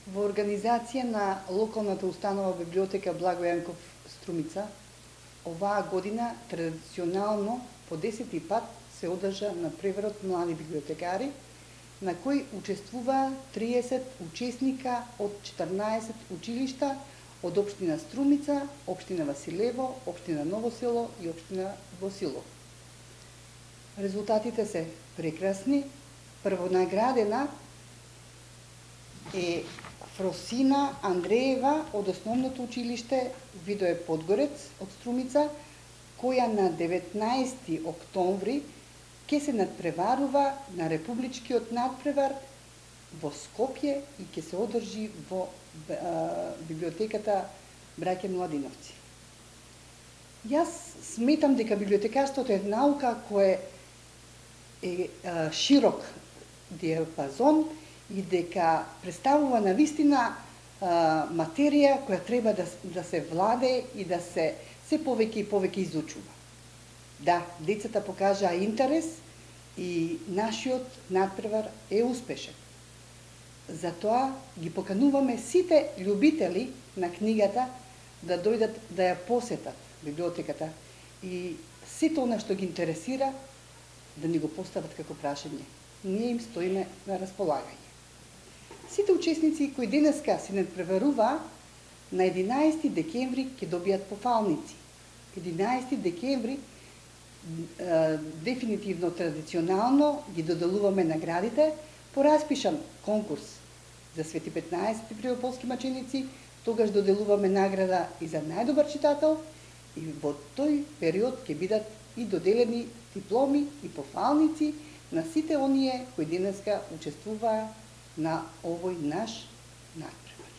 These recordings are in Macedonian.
Во организација на локалната установа библиотека Благо Јанков Струмица, оваа година традиционално по 10-ти пат се одржа на преверот млади библиотекари, на кој учествува 30 учесника од 14 училишта од општина Струмица, општина Василево, општина Ново село и општина Босило. Резултатите се прекрасни. Првонаградена е Фросина Андреева од основното училиште Видое Подгорец од Струмица, која на 19 октомври ќе се надпреварува на републичкиот надпревар во Скопје и ќе се одржи во библиотеката Браќа Младиновци. Јас сметам дека библиотекарството е наука која е широк диапазон и дека представува навистина материја која треба да се владе и да се повеќе и повеќе изучува. Да, децата покажаа интерес и нашиот надпревар е успешен. Затоа ги покануваме сите љубители на книгата да дојдат да ја посетат библиотеката и сите она што ги интересира да ни го постават како прашање. Ние им стоиме на располагање. Сите учесници кои денеска се надпреваруваа на 11 декември ќе добијат пофалници. 11 декември дефинитивно традиционално ги доделуваме наградите по распишан конкурс за Свети 15 Приополски маченици, тогаш доделуваме награда и за најдобар читател и во тој период ќе бидат и доделени дипломи и пофалници на сите оние кои денеска учествуваа на овој наш надпревар.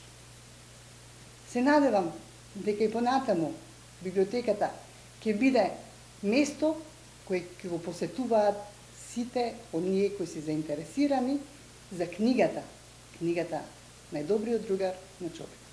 Се надевам дека и понатаму библиотеката ќе биде место кое ќе го посетуваат сите оние кои се заинтересирани за книгата најдобриот другар на човек.